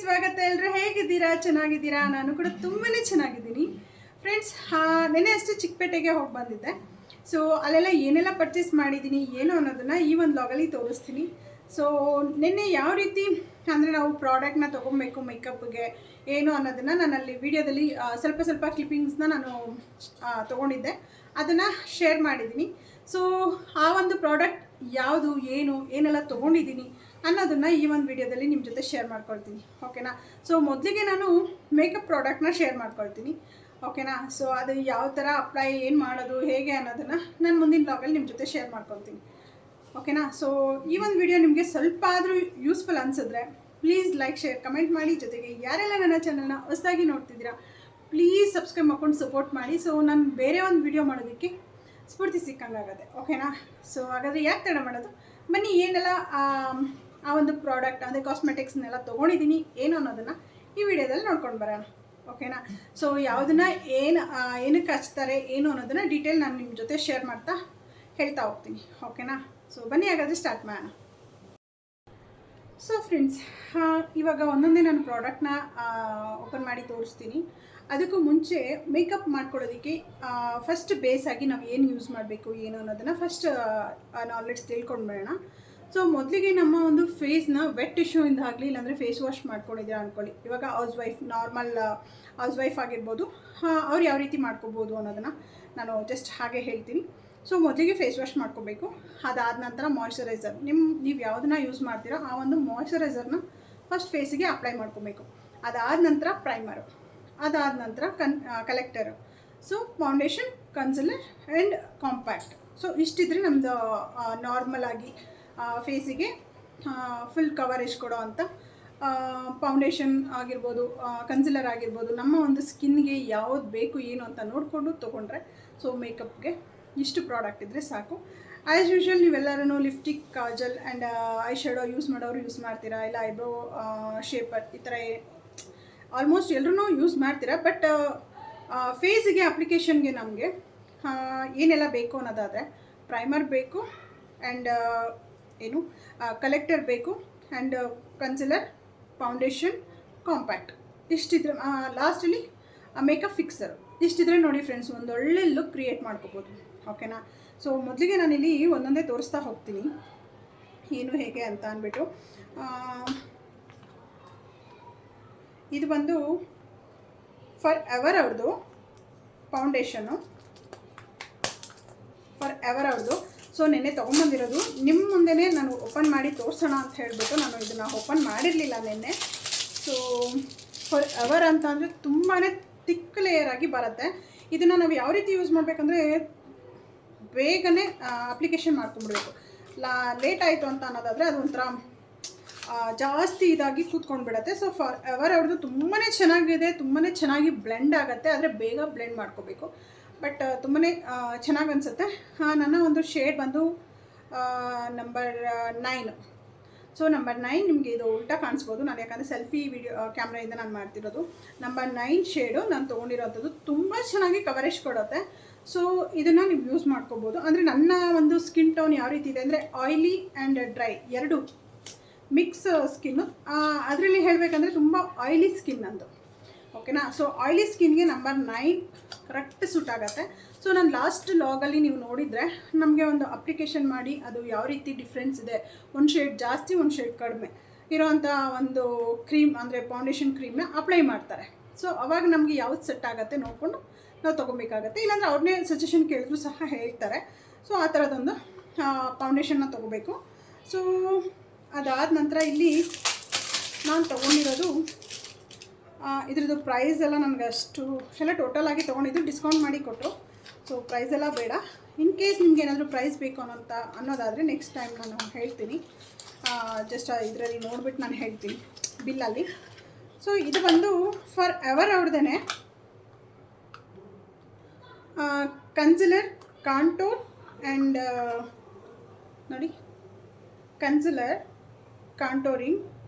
ಸ್ವಾಗತ. ಎಲ್ಲರೂ ಹೇಗಿದ್ದೀರಾ? ಚೆನ್ನಾಗಿದ್ದೀರಾ? ನಾನು ಕೂಡ ತುಂಬಾ ಚೆನ್ನಾಗಿದ್ದೀನಿ ಫ್ರೆಂಡ್ಸ್. ನೆನ್ನೆ ಅಷ್ಟೇ ಚಿಕ್ಕಪೇಟೆಗೆ ಹೋಗಿ ಬಂದಿದ್ದೆ. ಸೊ ಅಲ್ಲೆಲ್ಲ ಏನೆಲ್ಲ ಪರ್ಚೇಸ್ ಮಾಡಿದ್ದೀನಿ ಏನು ಅನ್ನೋದನ್ನು ಈ ಒಂದು ಲಾಗಲ್ಲಿ ತೋರಿಸ್ತೀನಿ. ಸೊ ನಿನ್ನೆ ಯಾವ ರೀತಿ ಅಂದರೆ ನಾವು ಪ್ರಾಡಕ್ಟ್ನ ತೊಗೊಬೇಕು ಮೇಕಪ್ಗೆ ಏನು ಅನ್ನೋದನ್ನು ನಾನಲ್ಲಿ ವಿಡಿಯೋದಲ್ಲಿ ಸ್ವಲ್ಪ ಕ್ಲಿಪ್ಪಿಂಗ್ಸ್ನ ನಾನು ತೊಗೊಂಡಿದ್ದೆ, ಅದನ್ನು ಶೇರ್ ಮಾಡಿದ್ದೀನಿ. ಸೊ ಆ ಒಂದು ಪ್ರಾಡಕ್ಟ್ ಯಾವುದು ಏನೆಲ್ಲ ತೊಗೊಂಡಿದ್ದೀನಿ ಅನ್ನೋದನ್ನು ಈ ಒಂದು ವಿಡಿಯೋದಲ್ಲಿ ನಿಮ್ಮ ಜೊತೆ ಶೇರ್ ಮಾಡ್ಕೊಳ್ತೀನಿ, ಓಕೆನಾ. ಸೊ ಮೊದಲಿಗೆ ನಾನು ಮೇಕಪ್ ಪ್ರಾಡಕ್ಟ್ನ ಶೇರ್ ಮಾಡ್ಕೊಳ್ತೀನಿ, ಓಕೆನಾ. ಸೊ ಅದು ಯಾವ ಥರ ಅಪ್ಲೈ ಏನು ಮಾಡೋದು ಹೇಗೆ ಅನ್ನೋದನ್ನು ನಾನು ಮುಂದಿನ ಬ್ಲಾಗಲ್ಲಿ ನಿಮ್ಮ ಜೊತೆ ಶೇರ್ ಮಾಡ್ಕೊಳ್ತೀನಿ, ಓಕೆನಾ. ಸೊ ಈ ಒಂದು ವಿಡಿಯೋ ನಿಮಗೆ ಸ್ವಲ್ಪ ಆದರೂ ಯೂಸ್ಫುಲ್ ಅನಿಸಿದ್ರೆ ಪ್ಲೀಸ್ ಲೈಕ್, ಶೇರ್, ಕಮೆಂಟ್ ಮಾಡಿ. ಜೊತೆಗೆ ಯಾರೆಲ್ಲ ನನ್ನ ಚಾನಲ್ನ ಹೊಸದಾಗಿ ನೋಡ್ತಿದ್ದೀರಾ ಪ್ಲೀಸ್ ಸಬ್ಸ್ಕ್ರೈಬ್ ಮಾಡ್ಕೊಂಡು ಸಪೋರ್ಟ್ ಮಾಡಿ. ಸೊ ನಾನು ಬೇರೆ ಒಂದು ವಿಡಿಯೋ ಮಾಡೋದಕ್ಕೆ ಸ್ಫೂರ್ತಿ ಸಿಕ್ಕಂಗಾಗತ್ತೆ, ಓಕೆನಾ. ಸೊ ಹಾಗಾದರೆ ಯಾಕೆ ತಡ ಮಾಡೋದು, ಬನ್ನಿ ಏನೆಲ್ಲ ಆ ಒಂದು ಪ್ರಾಡಕ್ಟ್ ಅಂದರೆ ಕಾಸ್ಮೆಟಿಕ್ಸ್ನೆಲ್ಲ ತೊಗೊಂಡಿದ್ದೀನಿ ಏನು ಅನ್ನೋದನ್ನು ಈ ವಿಡಿಯೋದಲ್ಲಿ ನೋಡ್ಕೊಂಡು ಬರೋಣ, ಓಕೆನಾ. ಸೊ ಯಾವುದನ್ನು ಏನಕ್ಕೆ ಹಚ್ತಾರೆ ಏನು ಅನ್ನೋದನ್ನು ಡೀಟೇಲ್ ನಾನು ನಿಮ್ಮ ಜೊತೆ ಶೇರ್ ಮಾಡ್ತಾ ಹೇಳ್ತಾ ಹೋಗ್ತೀನಿ, ಓಕೆನಾ. ಸೊ ಬನ್ನಿ ಹಾಗಾದರೆ ಸ್ಟಾರ್ಟ್ ಮಾಡೋಣ. ಸೊ ಫ್ರೆಂಡ್ಸ್, ಇವಾಗ ಒಂದೊಂದೇ ನಾನು ಪ್ರಾಡಕ್ಟ್ನ ಓಪನ್ ಮಾಡಿ ತೋರಿಸ್ತೀನಿ. ಅದಕ್ಕೂ ಮುಂಚೆ ಮೇಕಪ್ ಮಾಡ್ಕೊಳ್ಳೋದಕ್ಕೆ ಫಸ್ಟ್ ಬೇಸಾಗಿ ನಾವು ಏನು ಯೂಸ್ ಮಾಡಬೇಕು ಏನು ಅನ್ನೋದನ್ನು ಫಸ್ಟ್ ನಾಲೆಡ್ಜ್ ತಿಳ್ಕೊಂಡು ಬರೋಣ. ಸೊ ಮೊದಲಿಗೆ ನಮ್ಮ ಒಂದು ಫೇಸ್ನ ವೆಟ್ ಟಿಶ್ಯೂಯಿಂದ ಆಗಲಿ ಇಲ್ಲಾಂದರೆ ಫೇಸ್ ವಾಶ್ ಮಾಡ್ಕೊಂಡಿದ್ದೀರಾ ಅಂದ್ಕೊಳ್ಳಿ. ಇವಾಗ ನಾರ್ಮಲ್ ಹೌಸ್ ವೈಫ್ ಆಗಿರ್ಬೋದು, ಅವ್ರು ಯಾವ ರೀತಿ ಮಾಡ್ಕೋಬೋದು ಅನ್ನೋದನ್ನು ನಾನು ಜಸ್ಟ್ ಹಾಗೆ ಹೇಳ್ತೀನಿ. ಸೊ ಮೊದಲಿಗೆ ಫೇಸ್ ವಾಶ್ ಮಾಡ್ಕೋಬೇಕು. ಅದಾದ ನಂತರ ಮಾಯ್ಶ್ಚರೈಸರ್, ನೀವು ಯಾವುದನ್ನ ಯೂಸ್ ಮಾಡ್ತೀರೋ ಆ ಒಂದು ಮಾಯ್ಶ್ಚರೈಸರ್ನ ಫಸ್ಟ್ ಫೇಸಿಗೆ ಅಪ್ಲೈ ಮಾಡ್ಕೋಬೇಕು. ಅದಾದ ನಂತರ ಪ್ರೈಮರು, ಅದಾದ ನಂತರ corrector, so foundation, concealer and compact. So ಇಷ್ಟಿದ್ರೆ ನಮ್ಮದು ನಾರ್ಮಲ್ ಆಗಿ ಫೇಸಿಗೆ ಫುಲ್ ಕವರೇಜ್ ಕೊಡೋ ಅಂಥ ಫೌಂಡೇಶನ್ ಆಗಿರ್ಬೋದು, ಕನ್ಸಿಲರ್ ಆಗಿರ್ಬೋದು, ನಮ್ಮ ಒಂದು ಸ್ಕಿನ್ಗೆ ಯಾವ್ದು ಬೇಕು ಏನು ಅಂತ ನೋಡಿಕೊಂಡು ತೊಗೊಂಡ್ರೆ ಸೊ ಮೇಕಪ್ಗೆ ಇಷ್ಟು ಪ್ರಾಡಕ್ಟ್ ಇದ್ದರೆ ಸಾಕು. ಆ್ಯಸ್ ಯೂಶ್ವಲ್ ನೀವೆಲ್ಲರೂ lipstick, Kajal and I shadow use ಮಾಡೋರು ಯೂಸ್ ಮಾಡ್ತೀರಾ, ಇಲ್ಲ ಐಬ್ರೋ ಶೇಪರ್, ಈ ಥರ ಆಲ್ಮೋಸ್ಟ್ ಎಲ್ಲರೂ ಯೂಸ್ ಮಾಡ್ತೀರಾ. ಬಟ್ ಫೇಸಿಗೆ ಅಪ್ಲಿಕೇಶನ್ಗೆ ನಮಗೆ ಏನೆಲ್ಲ ಬೇಕು ಅನ್ನೋದಾದರೆ ಪ್ರೈಮರ್ ಬೇಕು ಆ್ಯಂಡ್ ಕಲೆಕ್ಟರ್ ಬೇಕು ಆ್ಯಂಡ್ ಕನ್ಸಿಲರ್, ಫೌಂಡೇಶನ್, ಕಾಂಪ್ಯಾಕ್ಟ್ ಇಷ್ಟಿದ್ರೆ ಲಾಸ್ಟಲ್ಲಿ ಮೇಕಪ್ ಫಿಕ್ಸರ್ ಇಷ್ಟಿದ್ರೆ ನೋಡಿ ಫ್ರೆಂಡ್ಸ್ ಒಂದೊಳ್ಳೆ ಲುಕ್ ಕ್ರಿಯೇಟ್ ಮಾಡ್ಕೋಬೋದು, ಓಕೆನಾ. ಸೊ ಮೊದಲಿಗೆ ನಾನಿಲ್ಲಿ ಒಂದೊಂದೇ ತೋರಿಸ್ತಾ ಹೋಗ್ತೀನಿ ಏನು ಹೇಗೆ ಅಂತ ಅಂದ್ಬಿಟ್ಟು. ಇದು ಬಂದು ಫಾರ್ ಎವರ್ ಅವ್ರದ್ದು ಫೌಂಡೇಶನ್ನು, ಫಾರ್ ಎವರ್ ಅವ್ರದ್ದು. ಸೊ ನೆನ್ನೆ ತೊಗೊಂಬಂದಿರೋದು ನಿಮ್ಮ ಮುಂದೆನೇ ನಾನು ಓಪನ್ ಮಾಡಿ ತೋರಿಸೋಣ ಅಂತ ಹೇಳಿಬಿಟ್ಟು ನಾನು ಇದನ್ನು ಓಪನ್ ಮಾಡಿರಲಿಲ್ಲ ನೆನ್ನೆ. ಸೊ ಫಾರ್ ಎವರ್ ಅಂತ ಅಂದರೆ ತುಂಬಾ ತಿಕ್ ಲೇಯರ್ ಆಗಿ ಬರುತ್ತೆ. ಇದನ್ನು ನಾವು ಯಾವ ರೀತಿ ಯೂಸ್ ಮಾಡಬೇಕಂದ್ರೆ ಬೇಗನೆ ಅಪ್ಲಿಕೇಶನ್ ಮಾಡ್ಕೊಂಡ್ಬಿಡ್ಬೇಕು. ಲೇಟ್ ಆಯಿತು ಅಂತ ಅನ್ನೋದಾದರೆ ಅದು ಒಂಥರ ಜಾಸ್ತಿ ಇದಾಗಿ ಕೂತ್ಕೊಂಡು ಬಿಡುತ್ತೆ. ಸೊ ಫಾರ್ ಎವರ್ ಅವ್ರದ್ದು ತುಂಬಾ ಚೆನ್ನಾಗಿದೆ, ತುಂಬಾ ಚೆನ್ನಾಗಿ ಬ್ಲೆಂಡ್ ಆಗುತ್ತೆ, ಆದರೆ ಬೇಗ ಬ್ಲೆಂಡ್ ಮಾಡ್ಕೋಬೇಕು. ಬಟ್ ತುಂಬಾ ಚೆನ್ನಾಗಿ ಅನಿಸುತ್ತೆ. ನನ್ನ ಒಂದು ಶೇಡ್ ಬಂದು ನಂಬರ್ 9. ಸೊ ನಂಬರ್ 9 ನಿಮಗೆ ಇದು ಉಲ್ಟಾ ಕಾಣಿಸ್ಬೋದು, ನಾನು ಯಾಕಂದರೆ ಸೆಲ್ಫಿ ಕ್ಯಾಮ್ರಾಯಿಂದ ನಾನು ಮಾಡ್ತಿರೋದು. ನಂಬರ್ 9 ಶೇಡು ನಾನು ತೊಗೊಂಡಿರೋಂಥದ್ದು ತುಂಬ ಚೆನ್ನಾಗಿ ಕವರೇಜ್ ಕೊಡುತ್ತೆ. ಸೊ ಇದನ್ನು ನೀವು ಯೂಸ್ ಮಾಡ್ಕೋಬೋದು. ಅಂದರೆ ನನ್ನ ಒಂದು ಸ್ಕಿನ್ ಟೋನ್ ಯಾವ ರೀತಿ ಇದೆ ಅಂದರೆ ಆಯಿಲಿ ಆ್ಯಂಡ್ ಡ್ರೈ ಎರಡು ಮಿಕ್ಸ್ ಸ್ಕಿನ್ನು. ಅದರಲ್ಲಿ ಹೇಳಬೇಕಂದ್ರೆ ತುಂಬ ಆಯಿಲಿ ಸ್ಕಿನ್ ಅಂದು, ಓಕೆನಾ. ಸೊ ಆಯಿಲಿ ಸ್ಕಿನ್ಗೆ ನಂಬರ್ 9 ಕರೆಕ್ಟ್ ಸೂಟ್ ಆಗುತ್ತೆ. ಸೊ ನಾನು ಲಾಸ್ಟ್ ಲಾಗಲ್ಲಿ ನೀವು ನೋಡಿದರೆ ನಮಗೆ ಒಂದು ಅಪ್ಲಿಕೇಶನ್ ಮಾಡಿ ಅದು ಯಾವ ರೀತಿ ಡಿಫ್ರೆನ್ಸ್ ಇದೆ, ಒಂದು ಶೇಡ್ ಜಾಸ್ತಿ ಒಂದು ಶೇಡ್ ಕಡಿಮೆ ಇರೋವಂಥ ಒಂದು ಕ್ರೀಮ್ ಅಂದರೆ ಫೌಂಡೇಶನ್ ಕ್ರೀಮ್ನ ಅಪ್ಲೈ ಮಾಡ್ತಾರೆ. ಸೊ ಅವಾಗ ನಮಗೆ ಯಾವ್ದು ಸೆಟ್ ಆಗುತ್ತೆ ನೋಡಿಕೊಂಡು ನಾವು ತೊಗೊಬೇಕಾಗತ್ತೆ, ಇಲ್ಲಾಂದರೆ ಅವ್ರನ್ನೇ ಸಜೆಷನ್ ಕೇಳಿದ್ರು ಸಹ ಹೇಳ್ತಾರೆ. ಸೊ ಆ ಥರದೊಂದು ಫೌಂಡೇಶನ್ನ ತೊಗೋಬೇಕು. ಸೊ ಅದಾದ ನಂತರ ಇಲ್ಲಿ ನಾನು ತೊಗೊಂಡಿರೋದು ಇದ್ರದ್ದು ಪ್ರೈಸ್ ಎಲ್ಲ ನನಗೆ ಅಷ್ಟು ಎಲ್ಲ ಟೋಟಲ್ ಆಗಿ ತೊಗೊಂಡಿದ್ದು ಡಿಸ್ಕೌಂಟ್ ಮಾಡಿ ಕೊಟ್ಟರು. ಸೊ ಪ್ರೈಸ್ ಎಲ್ಲ ಬೇಡ, ಇನ್ ಕೇಸ್ ನಿಮ್ಗೆ ಏನಾದರೂ ಪ್ರೈಸ್ ಬೇಕು ಅನ್ನೋದಾದರೆ ನೆಕ್ಸ್ಟ್ ಟೈಮ್ ನಾನು ಹೇಳ್ತೀನಿ. ಜಸ್ಟ್ ಇದರಲ್ಲಿ ನೋಡಿಬಿಟ್ಟು ನಾನು ಹೇಳ್ತೀನಿ ಬಿಲ್ಲಲ್ಲಿ. ಸೊ ಇದು ಬಂದು ಫಾರ್ ಎವರ್ ಅವ್ರದ್ದೇ ಕನ್ಸಿಲರ್, ಕಾಂಟೋರ್ ಆ್ಯಂಡ್ ನೋಡಿ ಕನ್ಸಿಲರ್, ಕಾಂಟೋರಿಂಗ್,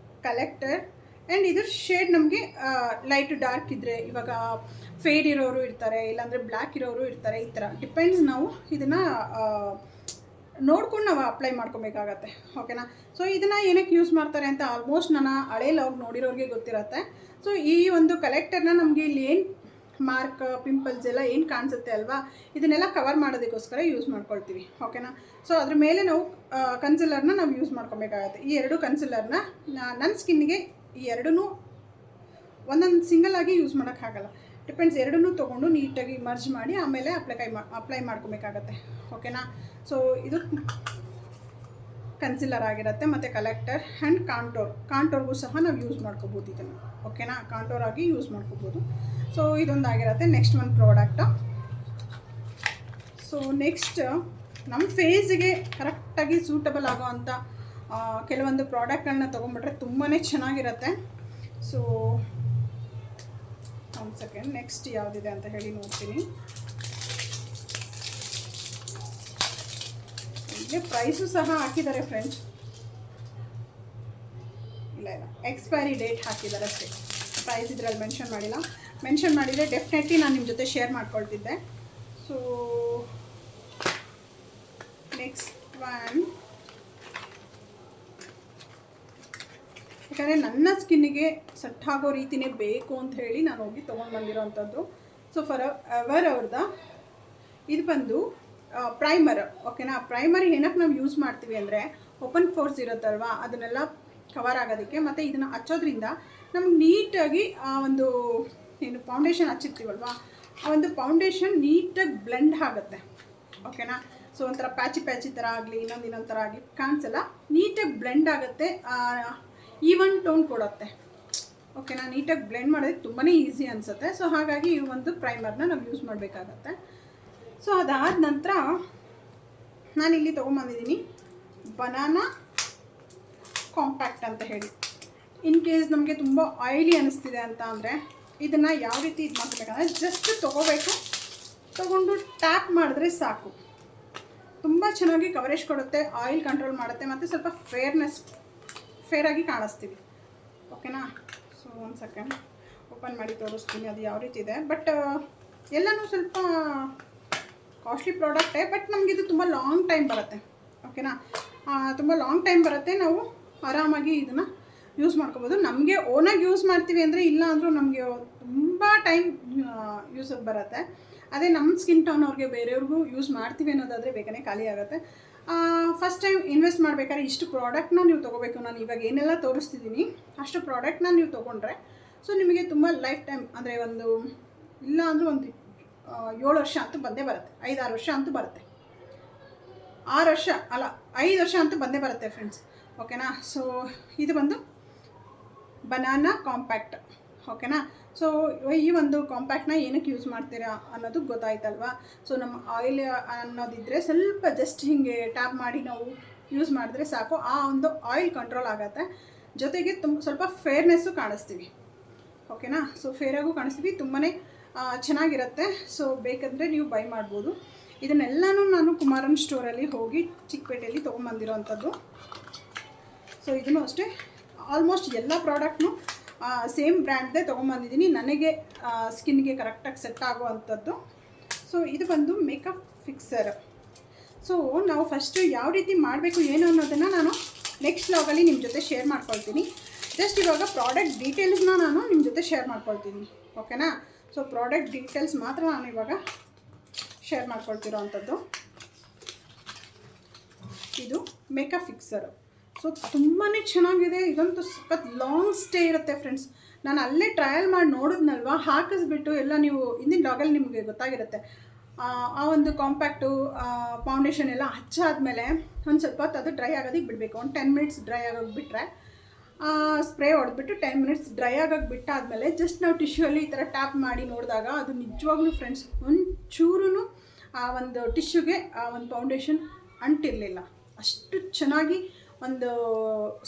ಕಲೆಕ್ಟರ್ ಆ್ಯಂಡ್ ಇದ್ರ ಶೇಡ್ ನಮಗೆ ಲೈಟ್ ಡಾರ್ಕ್ ಇದ್ದರೆ, ಇವಾಗ ಫೇಡ್ ಇರೋರು ಇರ್ತಾರೆ, ಇಲ್ಲಾಂದರೆ ಬ್ಲ್ಯಾಕ್ ಇರೋರು ಇರ್ತಾರೆ, ಈ ಥರ ಡಿಪೆಂಡ್ಸ್ ನಾವು ಇದನ್ನು ನೋಡ್ಕೊಂಡು ನಾವು ಅಪ್ಲೈ ಮಾಡ್ಕೊಬೇಕಾಗತ್ತೆ, ಓಕೆನಾ. ಸೊ ಇದನ್ನು ಏನಕ್ಕೆ ಯೂಸ್ ಮಾಡ್ತಾರೆ ಅಂತ ಆಲ್ಮೋಸ್ಟ್ ನಾನು ಹಳೇ ಲಾಗ್ ನೋಡಿರೋರಿಗೆ ಗೊತ್ತಿರುತ್ತೆ. ಸೊ ಈ ಒಂದು ಕಲೆಕ್ಟರ್ನ ನಮಗೆ ಇಲ್ಲಿ ಏನು ಮಾರ್ಕ್ ಪಿಂಪಲ್ಸ್ ಎಲ್ಲ ಏನು ಕಾಣಿಸುತ್ತೆ ಅಲ್ವಾ, ಇದನ್ನೆಲ್ಲ ಕವರ್ ಮಾಡೋದಕ್ಕೋಸ್ಕರ ಯೂಸ್ ಮಾಡ್ಕೊಳ್ತೀವಿ, ಓಕೆನಾ. ಸೊ ಅದ್ರ ಮೇಲೆ ನಾವು ಕನ್ಸಿಲರ್ನ ನಾವು ಯೂಸ್ ಮಾಡ್ಕೊಬೇಕಾಗತ್ತೆ. ಈ ಎರಡು ಕನ್ಸಿಲರ್ನ ನನ್ನ ಸ್ಕಿನ್ಗೆ ಈ ಎರಡೂ ಒಂದೊಂದು ಸಿಂಗಲ್ ಆಗಿ ಯೂಸ್ ಮಾಡೋಕ್ಕಾಗಲ್ಲ, ಡಿಪೆಂಡ್ಸ್. ಎರಡನ್ನೂ ತೊಗೊಂಡು ನೀಟಾಗಿ ಮರ್ಜ್ ಮಾಡಿ ಆಮೇಲೆ ಅಪ್ಲೈ ಮಾಡ್ಕೊಬೇಕಾಗತ್ತೆ, ಓಕೆನಾ. ಸೊ ಇದು ಕನ್ಸಿಲರ್ ಆಗಿರುತ್ತೆ ಮತ್ತು ಕಲೆಕ್ಟರ್ ಆ್ಯಂಡ್ ಕಾಂಟೋರ್ಗೂ ಸಹ ನಾವು ಯೂಸ್ ಮಾಡ್ಕೋಬೋದು ಇದನ್ನು, ಓಕೆನಾ. ಕಾಂಟೋರ್ ಆಗಿ ಯೂಸ್ ಮಾಡ್ಕೋಬೋದು. ಸೊ ಇದೊಂದಾಗಿರುತ್ತೆ. ನೆಕ್ಸ್ಟ್ ಒಂದು ಪ್ರಾಡಕ್ಟು. ಸೊ ನೆಕ್ಸ್ಟ್ ನಮ್ಮ ಫೇಸಿಗೆ ಕರೆಕ್ಟಾಗಿ ಸೂಟಬಲ್ ಆಗೋ ಅಂಥ ಕೆಲವೊಂದು ಪ್ರಾಡಕ್ಟ್ಗಳನ್ನ ತೊಗೊಂಡ್ಬಿಟ್ರೆ ತುಂಬಾ ಚೆನ್ನಾಗಿರುತ್ತೆ. ಸೊ ಒಂದು ಸೆಕೆಂಡ್, ನೆಕ್ಸ್ಟ್ ಯಾವುದಿದೆ ಅಂತ ಹೇಳಿ ನೋಡ್ತೀನಿ. ಇಲ್ಲಿ ಪ್ರೈಸು ಸಹ ಹಾಕಿದ್ದಾರೆ ಫ್ರೆಂಡ್ಸ್. ಇಲ್ಲ ಎಕ್ಸ್ಪೈರಿ ಡೇಟ್ ಹಾಕಿದ್ದಾರೆ ಅಷ್ಟೇ, ಪ್ರೈಸ್ ಇದರಲ್ಲಿ ಮೆನ್ಷನ್ ಮಾಡಿಲ್ಲ. ಮೆನ್ಷನ್ ಮಾಡಿದರೆ ಡೆಫಿನೆಟ್ಲಿ ನಾನು ನಿಮ್ಮ ಜೊತೆ ಶೇರ್ ಮಾಡ್ಕೊಳ್ತಿದ್ದೆ. ಸೊ ನೆಕ್ಸ್ಟ್ ಒನ್, ಯಾಕಂದರೆ ನನ್ನ ಸ್ಕಿನ್ನಿಗೆ ಸೆಟ್ ಆಗೋ ರೀತಿಯೇ ಬೇಕು ಅಂತ ಹೇಳಿ ನಾನು ಹೋಗಿ ತೊಗೊಂಡು ಬಂದಿರೋವಂಥದ್ದು. ಸೊ ಫಾರ್ ಎವರ್ ಅವ್ರದ್ದು ಇದು ಬಂದು ಪ್ರೈಮರ್, ಓಕೆನಾ. ಪ್ರೈಮರ್ ಏನಕ್ಕೆ ನಾವು ಯೂಸ್ ಮಾಡ್ತೀವಿ ಅಂದರೆ ಓಪನ್ ಪೋರ್ಸ್ ಇರುತ್ತಲ್ವ, ಅದನ್ನೆಲ್ಲ ಕವರ್ ಆಗೋದಕ್ಕೆ. ಮತ್ತು ಇದನ್ನು ಹಚ್ಚೋದ್ರಿಂದ ನಮ್ಗೆ ನೀಟಾಗಿ ಆ ಒಂದು ಏನು ಫೌಂಡೇಶನ್ ಹಚ್ಚಿರ್ತೀವಲ್ವ, ಆ ಒಂದು ಫೌಂಡೇಶನ್ ನೀಟಾಗಿ ಬ್ಲೆಂಡ್ ಆಗುತ್ತೆ, ಓಕೆನಾ. ಸೊ ಒಂಥರ ಪ್ಯಾಚಿ ಥರ ಆಗಲಿ ಇನ್ನೊಂದು ಥರ ಆಗಲಿ ಕಾಣಿಸಲ್ಲ, ನೀಟಾಗಿ ಬ್ಲೆಂಡ್ ಆಗುತ್ತೆ, ಈವನ್ ಟೋನ್ ಕೊಡುತ್ತೆ, ಓಕೆನಾ. ನೀಟಾಗಿ ಬ್ಲೆಂಡ್ ಮಾಡೋದಕ್ಕೆ ತುಂಬಾ ಈಸಿ ಅನಿಸುತ್ತೆ. ಸೊ ಹಾಗಾಗಿ ಈ ಒಂದು ಪ್ರೈಮರ್ನ ನಾವು ಯೂಸ್ ಮಾಡಬೇಕಾಗತ್ತೆ. ಸೊ ಅದಾದ ನಂತರ ನಾನಿಲ್ಲಿ ತೊಗೊಂಬಂದಿದ್ದೀನಿ ಬನಾನಾ ಕಾಂಪ್ಯಾಕ್ಟ್ ಅಂತ ಹೇಳಿ. ಇನ್ ಕೇಸ್ ನಮಗೆ ತುಂಬ ಆಯಿಲಿ ಅನ್ನಿಸ್ತಿದೆ ಅಂತ ಅಂದರೆ ಇದನ್ನು ಯಾವ ರೀತಿ ಇದು ಮಾಡ್ಕೋಬೇಕಂದ್ರೆ ಜಸ್ಟ್ ತೊಗೊಂಡು ಟ್ಯಾಪ್ ಮಾಡಿದ್ರೆ ಸಾಕು. ತುಂಬ ಚೆನ್ನಾಗಿ ಕವರೇಜ್ ಕೊಡುತ್ತೆ, ಆಯಿಲ್ ಕಂಟ್ರೋಲ್ ಮಾಡುತ್ತೆ ಮತ್ತು ಸ್ವಲ್ಪ ಫೇರಾಗಿ ಕಾಣಿಸ್ತೀವಿ, ಓಕೆನಾ. ಸೊ ಒಂದು ಸೆಕೆಂಡ್ ಓಪನ್ ಮಾಡಿ ತೋರಿಸ್ತೀನಿ ಅದು ಯಾವ ರೀತಿ ಇದೆ. ಬಟ್ ಎಲ್ಲನೂ ಸ್ವಲ್ಪ ಕಾಸ್ಟ್ಲಿ ಪ್ರಾಡಕ್ಟೇ, ಬಟ್ ನಮಗಿದು ತುಂಬ ಲಾಂಗ್ ಟೈಮ್ ಬರುತ್ತೆ, ಓಕೆನಾ. ತುಂಬ ಲಾಂಗ್ ಟೈಮ್ ಬರುತ್ತೆ, ನಾವು ಆರಾಮಾಗಿ ಇದನ್ನು ಯೂಸ್ ಮಾಡ್ಕೋಬೋದು. ನಮಗೆ ಓನಾಗಿ ಯೂಸ್ ಮಾಡ್ತೀವಿ ಅಂದರೆ ಇಲ್ಲ ಅಂದರೂ ನಮಗೆ ತುಂಬ ಟೈಮ್ ಯೂಸಿಗೆ ಬರುತ್ತೆ. ಅದೇ ನಮ್ಮ ಸ್ಕಿನ್ ಟೋನ್ ಅವ್ರಿಗೆ ಬೇರೆಯವ್ರಿಗೂ ಯೂಸ್ ಮಾಡ್ತೀವಿ ಅನ್ನೋದಾದರೆ ಬೇಗನೆ ಖಾಲಿ ಆಗುತ್ತೆ. ಫಸ್ಟ್ ಟೈಮ್ ಇನ್ವೆಸ್ಟ್ ಮಾಡಬೇಕಾದ್ರೆ ಇಷ್ಟು ಪ್ರಾಡಕ್ಟ್ನ ನೀವು ತೊಗೋಬೇಕು. ನಾನು ಇವಾಗ ಏನೆಲ್ಲ ತೋರಿಸ್ತಿದ್ದೀನಿ ಅಷ್ಟು ಪ್ರಾಡಕ್ಟ್ನ ನೀವು ತೊಗೊಂಡ್ರೆ ಸೊ ನಿಮಗೆ ತುಂಬ ಲೈಫ್ ಟೈಮ್ ಅಂದರೆ ಒಂದು ಇಲ್ಲ ಅಂದರೂ ಒಂದು 7 ವರ್ಷ ಅಂತೂ ಬಂದೇ ಬರುತ್ತೆ, 5-6 ವರ್ಷ ಅಂತೂ ಬರುತ್ತೆ. 6 ವರ್ಷ ಅಲ್ಲ 5 ವರ್ಷ ಅಂತೂ ಬಂದೇ ಬರುತ್ತೆ ಫ್ರೆಂಡ್ಸ್, ಓಕೆನಾ. ಸೊ ಇದು ಬಂದು ಬನಾನಾ ಕಾಂಪ್ಯಾಕ್ಟ್, ಓಕೆನಾ. ಸೊ ಈ ಒಂದು ಕಾಂಪ್ಯಾಕ್ಟ್ನ ಏನಕ್ಕೆ ಯೂಸ್ ಮಾಡ್ತೀರಾ ಅನ್ನೋದು ಗೊತ್ತಾಯ್ತಲ್ವಾ. ಸೊ ನಮ್ಮ ಆಯಿಲ್ ಅನ್ನೋದಿದ್ದರೆ ಸ್ವಲ್ಪ ಜಸ್ಟ್ ಹೀಗೆ ಟ್ಯಾಪ್ ಮಾಡಿ ನಾವು ಯೂಸ್ ಮಾಡಿದ್ರೆ ಸಾಕು, ಆ ಒಂದು ಆಯಿಲ್ ಕಂಟ್ರೋಲ್ ಆಗುತ್ತೆ. ಜೊತೆಗೆ ಸ್ವಲ್ಪ ಫೇರ್ನೆಸ್ಸು ಕಾಣಿಸ್ತೀವಿ, ಓಕೆನಾ. ಸೊ ಫೇರಾಗೂ ಕಾಣಿಸ್ತೀವಿ, ತುಂಬಾ ಚೆನ್ನಾಗಿರುತ್ತೆ. ಸೊ ಬೇಕಂದರೆ ನೀವು ಬೈ ಮಾಡ್ಬೋದು. ಇದನ್ನೆಲ್ಲನೂ ನಾನು ಕುಮಾರನ್ ಸ್ಟೋರಲ್ಲಿ ಹೋಗಿ ಚಿಕ್ಕಪೇಟೆಯಲ್ಲಿ ತೊಗೊಂಬಂದಿರೋ ಅಂಥದ್ದು. ಸೊ ಇದನ್ನು ಅಷ್ಟೇ ಆಲ್ಮೋಸ್ಟ್ ಎಲ್ಲ ಪ್ರಾಡಕ್ಟ್ನು ಸೇಮ್ ಬ್ರ್ಯಾಂಡ್ದೇ ತೊಗೊಂಬಂದಿದ್ದೀನಿ, ನನಗೆ ಸ್ಕಿನ್ಗೆ ಕರೆಕ್ಟಾಗಿ ಸೆಟ್ ಆಗುವಂಥದ್ದು. ಸೊ ಇದು ಬಂದು ಮೇಕಪ್ ಫಿಕ್ಸರ್. ಸೊ ನಾವು ಫಸ್ಟು ಯಾವ ರೀತಿ ಮಾಡಬೇಕು ಏನು ಅನ್ನೋದನ್ನು ನಾನು ನೆಕ್ಸ್ಟ್ ವ್ಲಾಗಲ್ಲಿ ನಿಮ್ಮ ಜೊತೆ ಶೇರ್ ಮಾಡ್ಕೊಳ್ತೀನಿ. ಜಸ್ಟ್ ಇವಾಗ ಪ್ರಾಡಕ್ಟ್ ಡೀಟೇಲ್ಸ್ನ ನಾನು ನಿಮ್ಮ ಜೊತೆ ಶೇರ್ ಮಾಡ್ಕೊಳ್ತೀನಿ, ಓಕೆನಾ. ಸೊ ಪ್ರಾಡಕ್ಟ್ ಡೀಟೇಲ್ಸ್ ಮಾತ್ರ ನಾನು ಇವಾಗ ಶೇರ್ ಮಾಡ್ಕೊಳ್ತಿರೋ ಅಂಥದ್ದು. ಇದು ಮೇಕಪ್ ಫಿಕ್ಸರು. ಸೊ ತುಂಬಾ ಚೆನ್ನಾಗಿದೆ, ಇದಂತೂ ಸ್ವಲ್ಪ ಲಾಂಗ್ ಸ್ಟೇ ಇರುತ್ತೆ ಫ್ರೆಂಡ್ಸ್. ನಾನು ಅಲ್ಲೇ ಟ್ರಯಲ್ ಮಾಡಿ ನೋಡಿದ್ನಲ್ವ, ಹಾಕಿಸ್ಬಿಟ್ಟು ಎಲ್ಲ ನೀವು ಹಿಂದಿನ ಬ್ಲಾಗಲ್ಲಿ ನಿಮಗೆ ಗೊತ್ತಾಗಿರುತ್ತೆ. ಆ ಒಂದು ಕಾಂಪ್ಯಾಕ್ಟು ಫೌಂಡೇಶನ್ ಎಲ್ಲ ಹಚ್ಚಾದ್ಮೇಲೆ ಒಂದು ಸ್ವಲ್ಪ ಹೊತ್ತು ಅದು ಡ್ರೈ ಆಗೋದಕ್ಕೆ ಬಿಡಬೇಕು. ಒಂದು 10 ಮಿನಿಟ್ಸ್ ಡ್ರೈ ಆಗೋಕ್ಕೆ ಬಿಟ್ಟರೆ ಸ್ಪ್ರೇ ಹೊಡೆದ್ಬಿಟ್ಟು 10 ಮಿನಿಟ್ಸ್ ಡ್ರೈ ಆಗೋಕ್ಕೆ ಬಿಟ್ಟಾದಮೇಲೆ ಜಸ್ಟ್ ನಾವು ಟಿಶ್ಯೂಲ್ಲಿ ಈ ಥರ ಟ್ಯಾಪ್ ಮಾಡಿ ನೋಡಿದಾಗ ಅದು ನಿಜವಾಗ್ಲೂ ಫ್ರೆಂಡ್ಸ್ ಒಂಚೂರು ಆ ಒಂದು ಟಿಶ್ಯೂಗೆ ಆ ಒಂದು ಫೌಂಡೇಶನ್ ಅಂಟಿರಲಿಲ್ಲ. ಅಷ್ಟು ಚೆನ್ನಾಗಿ ಒಂದು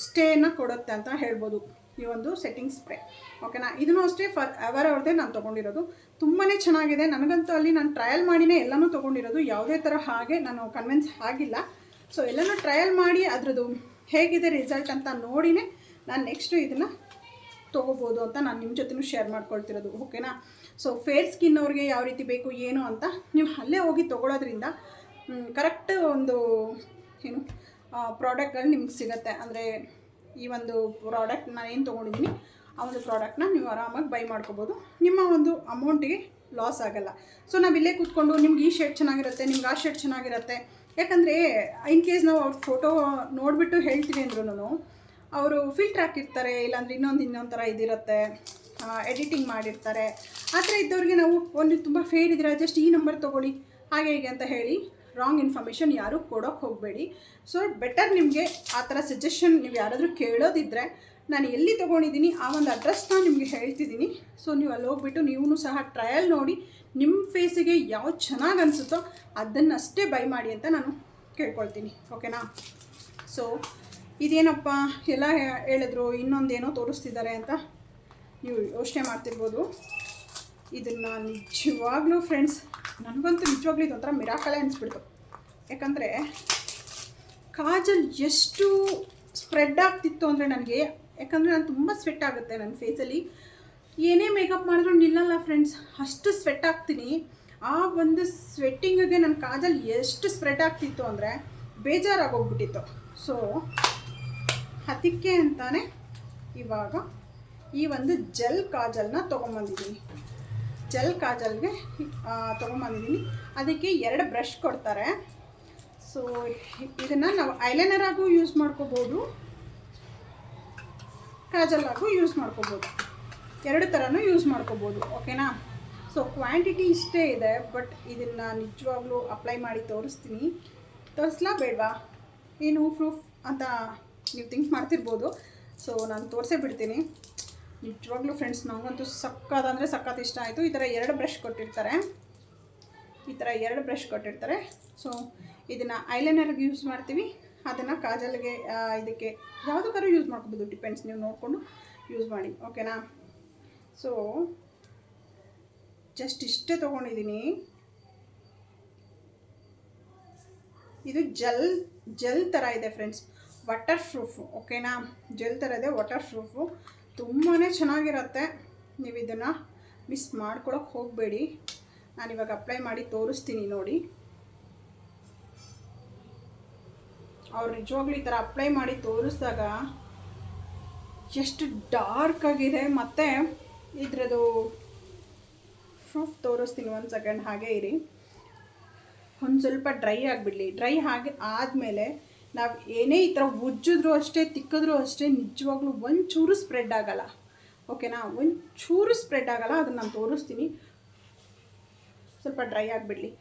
ಸ್ಟೇನ ಕೊಡುತ್ತೆ ಅಂತ ಹೇಳ್ಬೋದು ಈ ಒಂದು ಸೆಟ್ಟಿಂಗ್ ಸ್ಪ್ರೇ, ಓಕೆನಾ. ಇದನ್ನು ಅಷ್ಟೇ ಫಾರ್ ಎವರ್ ಅವ್ರದ್ದೇ ನಾನು ತೊಗೊಂಡಿರೋದು. ತುಂಬಾ ಚೆನ್ನಾಗಿದೆ. ನನಗಂತೂ ಅಲ್ಲಿ ನಾನು ಟ್ರಯಲ್ ಮಾಡಿನೇ ಎಲ್ಲನೂ ತೊಗೊಂಡಿರೋದು, ಯಾವುದೇ ಥರ ಹಾಗೆ ನಾನು ಕನ್ವಿನ್ಸ್ ಆಗಿಲ್ಲ. ಸೊ ಎಲ್ಲನೂ ಟ್ರಯಲ್ ಮಾಡಿ ಅದರದ್ದು ಹೇಗಿದೆ ರಿಸಲ್ಟ್ ಅಂತ ನೋಡಿನೇ ನಾನು ನೆಕ್ಸ್ಟು ಇದನ್ನು ತೊಗೋಬೋದು ಅಂತ ನಾನು ನಿಮ್ಮ ಜೊತೆನೂ ಶೇರ್ ಮಾಡ್ಕೊಳ್ತಿರೋದು, ಓಕೆನಾ. ಸೊ ಫೇರ್ ಸ್ಕಿನ್ ಅವ್ರಿಗೆ ಯಾವ ರೀತಿ ಬೇಕು ಏನು ಅಂತ ನೀವು ಅಲ್ಲೇ ಹೋಗಿ ತೊಗೊಳೋದ್ರಿಂದ ಕರೆಕ್ಟ್ ಒಂದು ಏನು ಪ್ರಾಡಕ್ಟ್ಗಳು ನಿಮ್ಗೆ ಸಿಗುತ್ತೆ. ಅಂದರೆ ಈ ಒಂದು ಪ್ರಾಡಕ್ಟ್ ನಾನು ಏನು ತೊಗೊಂಡಿದ್ದೀನಿ ಆ ಒಂದು ಪ್ರಾಡಕ್ಟ್ನ ನೀವು ಆರಾಮಾಗಿ ಬೈ ಮಾಡ್ಕೋಬೋದು. ನಿಮ್ಮ ಒಂದು ಅಮೌಂಟಿಗೆ ಲಾಸ್ ಆಗೋಲ್ಲ. ಸೊ ನಾವು ಇಲ್ಲೇ ಕೂತ್ಕೊಂಡು ನಿಮ್ಗೆ ಈ ಶರ್ಟ್ ಚೆನ್ನಾಗಿರುತ್ತೆ, ನಿಮ್ಗೆ ಆ ಶರ್ಟ್ ಚೆನ್ನಾಗಿರುತ್ತೆ, ಯಾಕಂದರೆ ಇನ್ ಕೇಸ್ ನಾವು ಅವ್ರ ಫೋಟೋ ನೋಡಿಬಿಟ್ಟು ಹೇಳ್ತೀವಿ ಅಂದ್ರೂ ಅವರು ಫಿಲ್ಟ್ರ್ ಹಾಕಿರ್ತಾರೆ, ಇಲ್ಲಾಂದ್ರೆ ಇನ್ನೊಂದು ಥರ ಇದಿರುತ್ತೆ, ಎಡಿಟಿಂಗ್ ಮಾಡಿರ್ತಾರೆ. ಆ ಥರ ಇದ್ದವ್ರಿಗೆ ನಾವು ಒಂದು ತುಂಬ ಫೇರ್ ಇದ್ದೀರಾ, ಜಸ್ಟ್ ಈ ನಂಬರ್ ತೊಗೊಳ್ಳಿ ಹಾಗೆ ಹೀಗೆ ಅಂತ ಹೇಳಿ ರಾಂಗ್ ಇನ್ಫಾರ್ಮೇಷನ್ ಯಾರೂ ಕೊಡೋಕ್ಕೆ ಹೋಗಬೇಡಿ. ಸೊ ಬೆಟರ್ ನಿಮಗೆ ಆ ಥರ ಸಜೆಷನ್ ನೀವು ಯಾರಾದರೂ ಕೇಳೋದಿದ್ದರೆ ನಾನು ಎಲ್ಲಿ ತೊಗೊಂಡಿದ್ದೀನಿ ಆ ಒಂದು ಅಡ್ರೆಸ್ನ ನಿಮಗೆ ಹೇಳ್ತಿದ್ದೀನಿ. ಸೊ ನೀವು ಅಲ್ಲಿ ಹೋಗ್ಬಿಟ್ಟು ನೀವು ಸಹ ಟ್ರಯಲ್ ನೋಡಿ ನಿಮ್ಮ ಫೇಸಿಗೆ ಯಾವ್ದು ಚೆನ್ನಾಗಿ ಅನಿಸುತ್ತೋ ಅದನ್ನಷ್ಟೇ ಬೈ ಮಾಡಿ ಅಂತ ನಾನು ಕೇಳ್ಕೊಳ್ತೀನಿ. ಓಕೆನಾ? ಸೊ ಇದೇನಪ್ಪ ಎಲ್ಲ ಹೇಳಿದ್ರು, ಇನ್ನೊಂದೇನೋ ತೋರಿಸ್ತಿದ್ದಾರೆ ಅಂತ ನೀವು ಯೋಚನೆ ಮಾಡ್ತಿರ್ಬೋದು. ಇದನ್ನು ನಿಜವಾಗ್ಲೂ ಫ್ರೆಂಡ್ಸ್ ನನಗಂತೂ ನಿಜವಾಗ್ಲೂ ಇದೊಂಥರ ಮಿರಾಕಲೇ ಅನಿಸ್ಬಿಡ್ತು. ಯಾಕಂದರೆ ಕಾಜಲ್ ಎಷ್ಟು ಸ್ಪ್ರೆಡ್ ಆಗ್ತಿತ್ತು ಅಂದರೆ ನನಗೆ, ಯಾಕಂದರೆ ನಾನು ತುಂಬ ಸ್ವೆಟ್ ಆಗುತ್ತೆ ನನ್ನ ಫೇಸಲ್ಲಿ, ಏನೇ ಮೇಕಪ್ ಮಾಡಿದ್ರು ನಿಲ್ಲಲ್ಲ ಫ್ರೆಂಡ್ಸ್, ಅಷ್ಟು ಸ್ವೆಟ್ ಆಗ್ತೀನಿ. ಆ ಒಂದು ಸ್ವೆಟ್ಟಿಂಗಿಗೆ ನನ್ನ ಕಾಜಲ್ ಎಷ್ಟು ಸ್ಪ್ರೆಡ್ ಆಗ್ತಿತ್ತು ಅಂದರೆ ಬೇಜಾರಾಗೋಗ್ಬಿಟ್ಟಿತ್ತು. ಸೊ ಅದಕ್ಕೆ ಅಂತಾನೆ ಇವಾಗ ಈ ಒಂದು ಜೆಲ್ ಕಾಜಲ್ನ ತೊಗೊಂಬಂದಿದ್ದೀನಿ. ಜೆಲ್ ಕಾಜಲ್ಗೆ ತೊಗೊಂಬಂದಿದ್ದೀನಿ. ಅದಕ್ಕೆ 2 ಬ್ರಷ್ ಕೊಡ್ತಾರೆ. ಸೊ ಇದನ್ನು ನಾವು ಐಲೈನರ್ ಆಗೂ ಯೂಸ್ ಮಾಡ್ಕೋಬೋದು, ಕಾಜಲ್ ಆಗೂ ಯೂಸ್ ಮಾಡ್ಕೋಬೋದು, 2 ಥರನೂ ಯೂಸ್ ಮಾಡ್ಕೋಬೋದು. ಓಕೆನಾ? ಸೊ ಕ್ವಾಂಟಿಟಿ ಇಷ್ಟೇ ಇದೆ, ಬಟ್ ಇದನ್ನು ನಿಜವಾಗ್ಲೂ ಅಪ್ಲೈ ಮಾಡಿ ತೋರಿಸ್ಲಾ ಬೇಡವಾ? ಏನು ಪ್ರೂಫ್ ಅಂತ ನೀವು ಥಿಂಕ್ ಮಾಡ್ತಿರ್ಬೋದು. ಸೊ ನಾನು ತೋರಿಸೇ ಬಿಡ್ತೀನಿ. ನಿಜವಾಗ್ಲೂ ಫ್ರೆಂಡ್ಸ್ ನನಗಂತೂ ಸಕ್ಕತ್ತಂದರೆ ಸಕ್ಕತ್ತು ಇಷ್ಟ ಆಯಿತು. ಈ ಥರ 2 ಬ್ರಷ್ ಕೊಟ್ಟಿರ್ತಾರೆ. ಸೊ ಇದನ್ನು ಐಲೈನರ್ಗೆ ಯೂಸ್ ಮಾಡ್ತೀವಿ, ಅದನ್ನು ಕಾಜಲ್ಗೆ ಇದಕ್ಕೆ ಯಾವುದಕ್ಕಾದ್ರೂ ಯೂಸ್ ಮಾಡ್ಕೋಬೋದು, ಡಿಪೆಂಡ್ಸ್, ನೀವು ನೋಡಿಕೊಂಡು ಯೂಸ್ ಮಾಡಿ. ಓಕೆನಾ? ಸೊ ಜಸ್ಟ್ ಇಷ್ಟೇ ತೊಗೊಂಡಿದ್ದೀನಿ. ಇದು ಜೆಲ್ ಥರ ಇದೆ ಫ್ರೆಂಡ್ಸ್, ವಾಟರ್ ಪ್ರೂಫು. ಓಕೆನಾ? ಜೆಲ್ ಥರ ಇದೆ, ವಾಟರ್ ಪ್ರೂಫು, ತುಂಬಾ ಚೆನ್ನಾಗಿರುತ್ತೆ. ನೀವು ಇದನ್ನು ಮಿಸ್ ಮಾಡ್ಕೊಳಕ್ಕೆ ಹೋಗಬೇಡಿ. ನಾನಿವಾಗ ಅಪ್ಲೈ ಮಾಡಿ ತೋರಿಸ್ತೀನಿ ನೋಡಿ. ಅವ್ರು ನಿಜವಾಗ್ಲೂ ಈ ಥರ ಅಪ್ಲೈ ಮಾಡಿ ತೋರಿಸಿದಾಗ ಎಷ್ಟು ಡಾರ್ಕ್ ಆಗಿದೆ. ಮತ್ತು ಇದ್ರದ್ದು ಪ್ರೂಫ್ ತೋರಿಸ್ತೀನಿ, 1 ಸೆಕೆಂಡ್ ಹಾಗೆ ಇರಿ. ಒಂದು ಸ್ವಲ್ಪ ಡ್ರೈ ಆಗಿಬಿಡಲಿ. ಡ್ರೈ ಆಗಿ ಆದಮೇಲೆ ನಾವು ಏನೇ ಈ ಥರ ಉಜ್ಜಿದ್ರೂ ಅಷ್ಟೇ, ತಿಕ್ಕಿದ್ರೂ ಅಷ್ಟೇ, ನಿಜವಾಗ್ಲೂ ಒಂಚೂರು ಸ್ಪ್ರೆಡ್ ಆಗೋಲ್ಲ. ಓಕೆನಾ? ಒಂಚೂರು ಸ್ಪ್ರೆಡ್ ಆಗೋಲ್ಲ. ಅದನ್ನು ನಾನು ತೋರಿಸ್ತೀನಿ. ಸ್ವಲ್ಪ ಡ್ರೈ ಆಗಿಬಿಡಲಿ.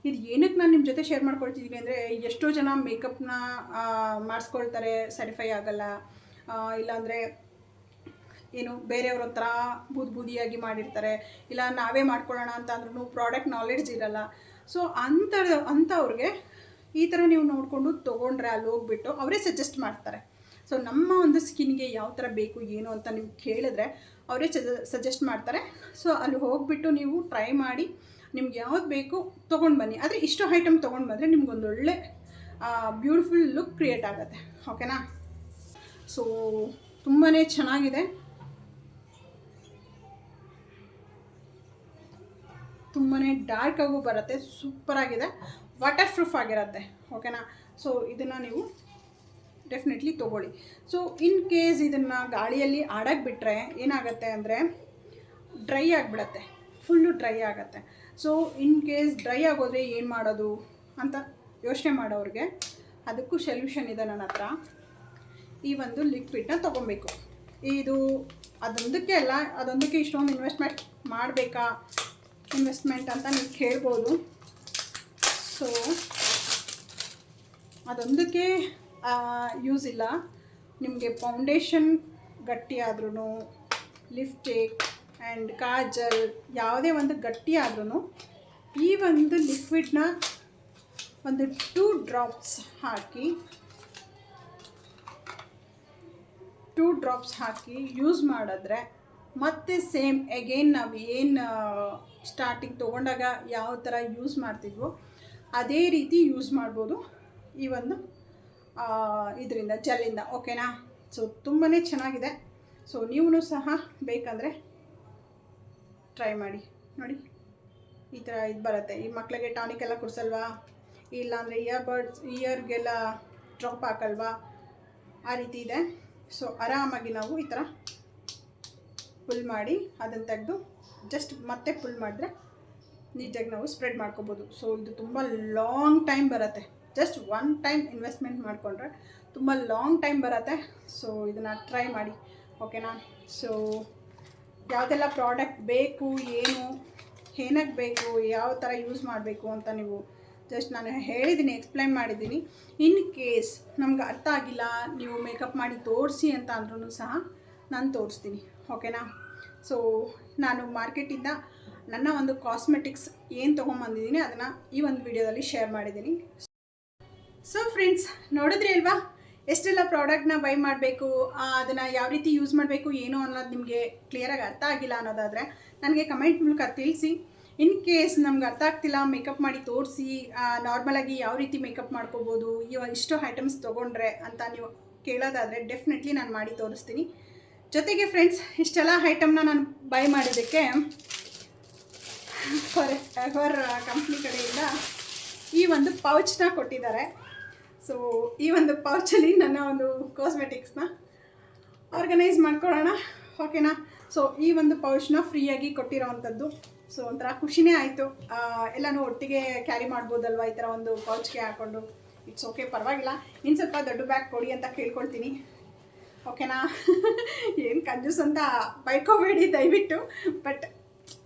ಇದು ಏನಕ್ಕೆ ನಾನು ನಿಮ್ಮ ಜೊತೆ ಶೇರ್ ಮಾಡ್ಕೊಳ್ತಿದ್ದೀನಿ ಅಂದರೆ, ಎಷ್ಟೋ ಜನ ಮೇಕಪ್ನ ಮಾಡಿಸ್ಕೊಳ್ತಾರೆ, ಸರ್ಟಿಫೈ ಆಗೋಲ್ಲ, ಇಲ್ಲಾಂದರೆ ಏನು ಬೇರೆಯವ್ರ ಹತ್ರ ಬೂದಿಯಾಗಿ ಮಾಡಿರ್ತಾರೆ, ಇಲ್ಲ ನಾವೇ ಮಾಡ್ಕೊಳ್ಳೋಣ ಅಂತ ಅಂದ್ರೂ ಪ್ರಾಡಕ್ಟ್ ನಾಲೆಡ್ಜ್ ಇರಲ್ಲ. ಸೊ ಅಂಥವ್ರಿಗೆ ಈ ಥರ ನೀವು ನೋಡಿಕೊಂಡು ತೊಗೊಂಡ್ರೆ ಅಲ್ಲಿ ಹೋಗ್ಬಿಟ್ಟು ಅವರೇ ಸಜೆಸ್ಟ್ ಮಾಡ್ತಾರೆ. ಸೊ ನಮ್ಮ ಒಂದು ಸ್ಕಿನ್ಗೆ ಯಾವ ಥರ ಬೇಕು ಏನು ಅಂತ ನೀವು ಕೇಳಿದ್ರೆ ಅವರೇ ಸಜೆಸ್ಟ್ ಮಾಡ್ತಾರೆ. ಸೊ ಅಲ್ಲಿ ಹೋಗಿಬಿಟ್ಟು ನೀವು ಟ್ರೈ ಮಾಡಿ ನಿಮ್ಗೆ ಯಾವ್ದು ಬೇಕು ತೊಗೊಂಡು ಬನ್ನಿ. ಆದರೆ ಇಷ್ಟು ಐಟಮ್ ತೊಗೊಂಡು ಬಂದರೆ ನಿಮ್ಗೊಂದೊಳ್ಳೆ ಬ್ಯೂಟಿಫುಲ್ ಲುಕ್ ಕ್ರಿಯೇಟ್ ಆಗುತ್ತೆ. ಓಕೆನಾ? ಸೊ ತುಂಬಾ ಚೆನ್ನಾಗಿದೆ, ತುಂಬಾ ಡಾರ್ಕ್ ಆಗೂ ಬರುತ್ತೆ, ಸೂಪರಾಗಿದೆ, ವಾಟರ್ ಪ್ರೂಫ್ ಆಗಿರುತ್ತೆ. ಓಕೆನಾ? ಸೊ ಇದನ್ನು ನೀವು ಡೆಫಿನೆಟ್ಲಿ ತೊಗೊಳ್ಳಿ. ಸೊ ಇನ್ ಕೇಸ್ ಇದನ್ನು ಗಾಳಿಯಲ್ಲಿ ಆಡಕ್ಕೆ ಬಿಟ್ಟರೆ ಏನಾಗುತ್ತೆ ಅಂದರೆ ಡ್ರೈ ಆಗಿಬಿಡತ್ತೆ, ಫುಲ್ಲು ಡ್ರೈ ಆಗುತ್ತೆ. ಸೊ ಇನ್ ಕೇಸ್ ಡ್ರೈ ಆಗೋದ್ರೆ ಏನು ಮಾಡೋದು ಅಂತ ಯೋಚನೆ ಮಾಡೋರಿಗೆ ಅದಕ್ಕೂ ಸೊಲ್ಯೂಷನ್ ಇದೆ ನನ್ನ ಹತ್ರ. ಈ ಒಂದು ಲಿಕ್ವಿಡ್ನ ತೊಗೊಬೇಕು. ಇದು ಅದೊಂದಕ್ಕೆ ಅಲ್ಲ, ಅದೊಂದಕ್ಕೆ ಇಷ್ಟೊಂದು ಇನ್ವೆಸ್ಟ್ಮೆಂಟ್ ಮಾಡಬೇಕಾ ಅಂತ ನೀವು ಕೇಳ್ಬೋದು. ಸೊ ಅದೊಂದಕ್ಕೆ ಯೂಸ್ ಇಲ್ಲ. ನಿಮಗೆ ಫೌಂಡೇಶನ್ ಗಟ್ಟಿ ಆದ್ರೂ, ಲಿಪ್ಸ್ಟಿಕ್ ಆ್ಯಂಡ್ ಕಾಜಲ್ ಯಾವುದೇ ಒಂದು ಗಟ್ಟಿ ಆದ್ರೂ ಈ ಒಂದು ಲಿಕ್ವಿಡ್ನ ಒಂದು 2 ಡ್ರಾಪ್ಸ್ ಹಾಕಿ ಯೂಸ್ ಮಾಡಿದ್ರೆ ಮತ್ತೆ ಸೇಮ್ ಅಗೇನ್ ನಾವು ಏನು ಸ್ಟಾರ್ಟಿಂಗ್ ತೊಗೊಂಡಾಗ ಯಾವ ಥರ ಯೂಸ್ ಮಾಡ್ತಿದ್ವೋ ಅದೇ ರೀತಿ ಯೂಸ್ ಮಾಡ್ಬೋದು ಈ ಒಂದು ಇದರಿಂದ, ಜೆಲ್ಲಿಂದ. ಓಕೆನಾ? ಸೊ ತುಂಬಾ ಚೆನ್ನಾಗಿದೆ. ಸೊ ನೀವು ಸಹ ಬೇಕಂದರೆ ಟ್ರೈ ಮಾಡಿ ನೋಡಿ. ಈ ಥರ ಇದು ಬರುತ್ತೆ. ಈ ಮಕ್ಕಳಿಗೆ ಟಾನಿಕ್ ಎಲ್ಲ ಕುಡಿಸಲ್ವಾ, ಇಲ್ಲಾಂದರೆ ಇಯರ್ಗೆಲ್ಲ ಡ್ರಾಪ್ ಹಾಕಲ್ವಾ, ಆ ರೀತಿ ಇದೆ. ಸೊ ಆರಾಮಾಗಿ ನಾವು ಈ ಥರ ಫುಲ್ ಮಾಡಿ ಅದನ್ನು ತೆಗೆದು ಜಸ್ಟ್ ಮತ್ತೆ ಫುಲ್ ಮಾಡಿದ್ರೆ ನೀಟಾಗಿ ನಾವು ಸ್ಪ್ರೆಡ್ ಮಾಡ್ಕೋಬೋದು. ಸೊ ಇದು ತುಂಬ ಲಾಂಗ್ ಟೈಮ್ ಬರುತ್ತೆ. ಜಸ್ಟ್ ಒನ್ ಟೈಮ್ ಇನ್ವೆಸ್ಟ್ಮೆಂಟ್ ಮಾಡಿಕೊಂಡ್ರೆ ತುಂಬ ಲಾಂಗ್ ಟೈಮ್ ಬರುತ್ತೆ. ಸೊ ಇದನ್ನು ಟ್ರೈ ಮಾಡಿ, ಓಕೆನಾ. ಸೊ ಯಾವುದೆಲ್ಲ ಪ್ರಾಡಕ್ಟ್ ಬೇಕು, ಏನಕ್ಕೆ ಬೇಕು, ಯಾವ ಥರ ಯೂಸ್ ಮಾಡಬೇಕು ಅಂತ ನೀವು ಜಸ್ಟ್ ನಾನು ಹೇಳಿದ್ದೀನಿ, ಎಕ್ಸ್ಪ್ಲೈನ್ ಮಾಡಿದ್ದೀನಿ. ಇನ್ ಕೇಸ್ ನಮ್ಗೆ ಅರ್ಥ ಆಗಿಲ್ಲ, ನೀವು ಮೇಕಪ್ ಮಾಡಿ ತೋರಿಸಿ ಅಂತ ಅಂದ್ರೂ ಸಹ ನಾನು ತೋರಿಸ್ತೀನಿ, ಓಕೆನಾ. ಸೊ ನಾನು ಮಾರ್ಕೆಟಿಂದ ನನ್ನ ಒಂದು ಕಾಸ್ಮೆಟಿಕ್ಸ್ ಏನು ತೊಗೊಂಬಂದಿದ್ದೀನಿ ಅದನ್ನು ಈ ಒಂದು ವಿಡಿಯೋದಲ್ಲಿ ಶೇರ್ ಮಾಡಿದ್ದೀನಿ. ಸೊ ಫ್ರೆಂಡ್ಸ್, ನೋಡಿದ್ರಿ ಅಲ್ವಾ ಎಷ್ಟೆಲ್ಲ ಪ್ರಾಡಕ್ಟ್ನ ಬೈ ಮಾಡಬೇಕು, ಅದನ್ನು ಯಾವ ರೀತಿ ಯೂಸ್ ಮಾಡಬೇಕು ಏನು ಅನ್ನೋದು ನಿಮಗೆ ಕ್ಲಿಯರಾಗಿ ಅರ್ಥ ಆಗಿಲ್ಲ ಅನ್ನೋದಾದರೆ ನನಗೆ ಕಮೆಂಟ್ ಮೂಲಕ ತಿಳಿಸಿ. ಇನ್ ಕೇಸ್ ನಮ್ಗೆ ಅರ್ಥ ಆಗ್ತಿಲ್ಲ, ಮೇಕಪ್ ಮಾಡಿ ತೋರಿಸಿ, ನಾರ್ಮಲಾಗಿ ಯಾವ ರೀತಿ ಮೇಕಪ್ ಮಾಡ್ಕೋಬೋದು, ಇಷ್ಟು ಐಟಮ್ಸ್ ತೊಗೊಂಡ್ರೆ ಅಂತ ನೀವು ಕೇಳೋದಾದರೆ ಡೆಫಿನೆಟ್ಲಿ ನಾನು ಮಾಡಿ ತೋರಿಸ್ತೀನಿ. ಜೊತೆಗೆ ಫ್ರೆಂಡ್ಸ್, ಇಷ್ಟೆಲ್ಲ ಐಟಮ್ನ ನಾನು ಬೈ ಮಾಡಿದ್ದಕ್ಕೆ ಫಾರ್ ಕಂಪ್ನಿ ಕಡೆಯಿಂದ ಈ ಒಂದು ಪೌಚ್ನ ಕೊಟ್ಟಿದ್ದಾರೆ. ಸೊ ಈ ಒಂದು ಪೌಚಲ್ಲಿ ನನ್ನ ಒಂದು ಕಾಸ್ಮೆಟಿಕ್ಸ್ನ ಆರ್ಗನೈಸ್ ಮಾಡ್ಕೊಳ್ಳೋಣ, ಓಕೆನಾ. ಸೊ ಈ ಒಂದು ಪೌಚ್ನ ಫ್ರೀಯಾಗಿ ಕೊಟ್ಟಿರೋವಂಥದ್ದು. ಸೊ ಒಂಥರ ಖುಷಿನೇ ಆಯಿತು. ಎಲ್ಲನೂ ಒಟ್ಟಿಗೆ ಕ್ಯಾರಿ ಮಾಡ್ಬೋದಲ್ವ ಈ ಥರ ಒಂದು ಪೌಚ್ಗೆ ಹಾಕ್ಕೊಂಡು. ಇಟ್ಸ್ ಓಕೆ, ಪರವಾಗಿಲ್ಲ. ಇನ್ನು ಸ್ವಲ್ಪ ದೊಡ್ಡ ಬ್ಯಾಗ್ ಕೊಡಿ ಅಂತ ಕೇಳ್ಕೊಳ್ತೀನಿ, ಓಕೆನಾ. ಏನು ಕಂಜೂಸ್ ಅಂತ ಬೈಕೋಬೇಡಿ ದಯವಿಟ್ಟು, ಬಟ್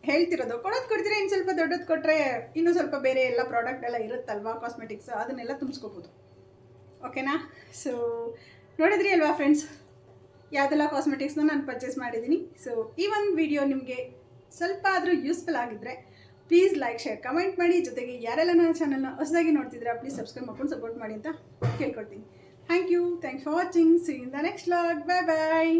ಹೇಳ್ತಿರೋದು ಕೊಡ್ತೀರಾ. ಇನ್ನು ಸ್ವಲ್ಪ ದೊಡ್ಡದು ಕೊಟ್ಟರೆ ಇನ್ನೂ ಸ್ವಲ್ಪ ಬೇರೆ ಎಲ್ಲ ಪ್ರಾಡಕ್ಟ್ ಎಲ್ಲ ಇರುತ್ತಲ್ವ, ಕಾಸ್ಮೆಟಿಕ್ಸ್, ಅದನ್ನೆಲ್ಲ ತುಂಬಿಸ್ಕೋಬೋದು, ಓಕೆನಾ. ಸೊ ನೋಡಿದ್ರಿ ಅಲ್ವಾ ಫ್ರೆಂಡ್ಸ್, ಯಾವುದೆಲ್ಲ ಕಾಸ್ಮೆಟಿಕ್ಸ್ನ ನಾನು ಪರ್ಚೇಸ್ ಮಾಡಿದ್ದೀನಿ. ಸೊ ಈ ಒಂದು ವಿಡಿಯೋ ನಿಮಗೆ ಸ್ವಲ್ಪ ಆದರೂ ಯೂಸ್ಫುಲ್ ಆಗಿದ್ದರೆ ಪ್ಲೀಸ್ ಲೈಕ್, ಶೇರ್, ಕಮೆಂಟ್ ಮಾಡಿ. ಜೊತೆಗೆ ಯಾರೆಲ್ಲ ನನ್ನ ಚಾನಲ್ನ ಹೊಸದಾಗಿ ನೋಡ್ತಿದ್ರೆ ಪ್ಲೀಸ್ ಸಬ್ಸ್ಕ್ರೈಬ್ ಮಾಡ್ಕೊಂಡು ಸಪೋರ್ಟ್ ಮಾಡಿ ಅಂತ ಕೇಳ್ಕೊಳ್ತೀನಿ. Thank you for watching. See in the next vlog. Bye bye.